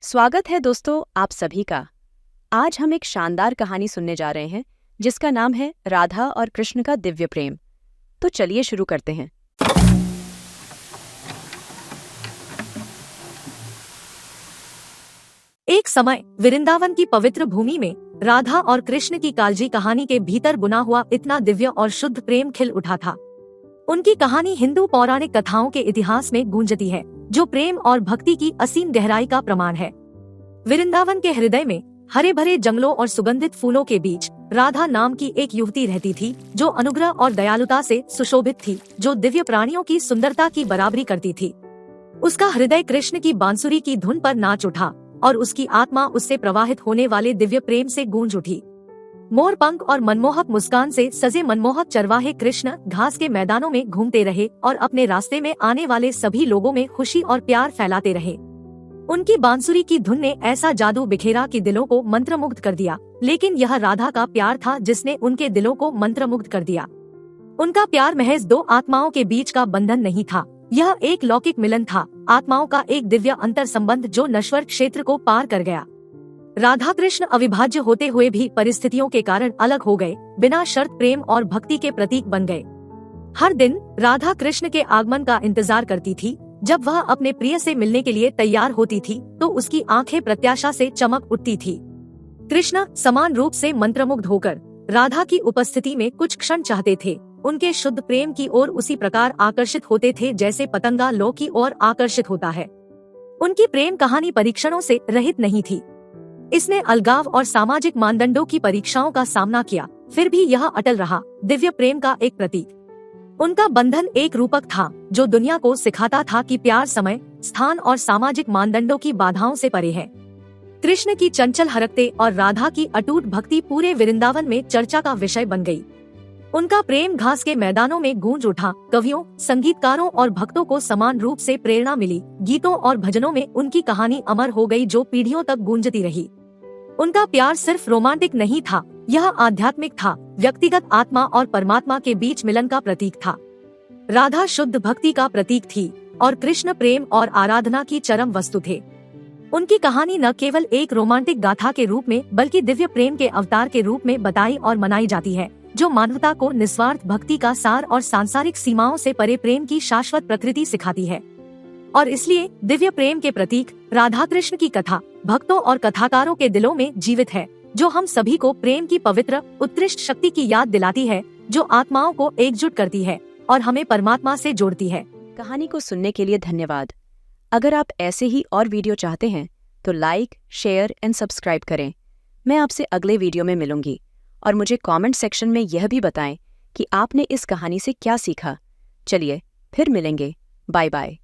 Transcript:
स्वागत है दोस्तों आप सभी का। आज हम एक शानदार कहानी सुनने जा रहे हैं जिसका नाम है राधा और कृष्ण का दिव्य प्रेम। तो चलिए शुरू करते हैं। एक समय वृंदावन की पवित्र भूमि में राधा और कृष्ण की कालजी कहानी के भीतर बुना हुआ इतना दिव्य और शुद्ध प्रेम खिल उठा था। उनकी कहानी हिंदू पौराणिक कथाओं के इतिहास में गूंजती है, जो प्रेम और भक्ति की असीम गहराई का प्रमाण है। वृंदावन के हृदय में हरे भरे जंगलों और सुगंधित फूलों के बीच राधा नाम की एक युवती रहती थी, जो अनुग्रह और दयालुता से सुशोभित थी, जो दिव्य प्राणियों की सुंदरता की बराबरी करती थी। उसका हृदय कृष्ण की बांसुरी की धुन पर नाच उठा और उसकी आत्मा उससे प्रवाहित होने वाले दिव्य प्रेम से गूंज उठी। मोर पंख और मनमोहक मुस्कान से सजे मनमोहक चरवाहे कृष्ण घास के मैदानों में घूमते रहे और अपने रास्ते में आने वाले सभी लोगों में खुशी और प्यार फैलाते रहे। उनकी बांसुरी की धुन ने ऐसा जादू बिखेरा कि दिलों को मंत्रमुग्ध कर दिया, लेकिन यह राधा का प्यार था जिसने उनके दिलों को मंत्रमुग्ध कर दिया। उनका प्यार महज दो आत्माओं के बीच का बंधन नहीं था, यह एक लौकिक मिलन था, आत्माओं का एक दिव्य अंतर संबंध जो नश्वर क्षेत्र को पार कर गया। राधा कृष्ण अविभाज्य होते हुए भी परिस्थितियों के कारण अलग हो गए, बिना शर्त प्रेम और भक्ति के प्रतीक बन गए। हर दिन राधा कृष्ण के आगमन का इंतजार करती थी। जब वह अपने प्रिय से मिलने के लिए तैयार होती थी तो उसकी आंखें प्रत्याशा से चमक उठती थी। कृष्ण समान रूप से मंत्रमुग्ध होकर राधा की उपस्थिति में कुछ क्षण चाहते थे। उनके शुद्ध प्रेम की ओर उसी प्रकार आकर्षित होते थे जैसे पतंगा लौ की ओर आकर्षित होता है। उनकी प्रेम कहानी परीक्षणों से रहित नहीं थी। इसने अलगाव और सामाजिक मानदंडों की परीक्षाओं का सामना किया, फिर भी यह अटल रहा, दिव्य प्रेम का एक प्रतीक। उनका बंधन एक रूपक था जो दुनिया को सिखाता था कि प्यार समय, स्थान और सामाजिक मानदंडों की बाधाओं से परे है। कृष्ण की चंचल हरकतें और राधा की अटूट भक्ति पूरे वृंदावन में चर्चा का विषय बन गई। उनका प्रेम घास के मैदानों में गूंज उठा, कवियों, संगीतकारों और भक्तों को समान रूप से प्रेरणा मिली। गीतों और भजनों में उनकी कहानी अमर हो गई, जो पीढ़ियों तक गूंजती रही। उनका प्यार सिर्फ रोमांटिक नहीं था, यह आध्यात्मिक था, व्यक्तिगत आत्मा और परमात्मा के बीच मिलन का प्रतीक था। राधा शुद्ध भक्ति का प्रतीक थी और कृष्ण प्रेम और आराधना की चरम वस्तु थे। उनकी कहानी न केवल एक रोमांटिक गाथा के रूप में बल्कि दिव्य प्रेम के अवतार के रूप में बताई और मनाई जाती है, जो मानवता को निस्वार्थ भक्ति का सार और सांसारिक सीमाओं से परे प्रेम की शाश्वत प्रकृति सिखाती है। और इसलिए दिव्य प्रेम के प्रतीक राधा कृष्ण की कथा भक्तों और कथाकारों के दिलों में जीवित है, जो हम सभी को प्रेम की पवित्र उत्कृष्ट शक्ति की याद दिलाती है, जो आत्माओं को एकजुट करती है और हमें परमात्मा से जोड़ती है। कहानी को सुनने के लिए धन्यवाद। अगर आप ऐसे ही और वीडियो चाहते हैं तो लाइक, शेयर एंड सब्सक्राइब करें। मैं आपसे अगले वीडियो में मिलूंगी और मुझे कमेंट सेक्शन में यह भी बताएं कि आपने इस कहानी से क्या सीखा। चलिए फिर मिलेंगे। Bye bye.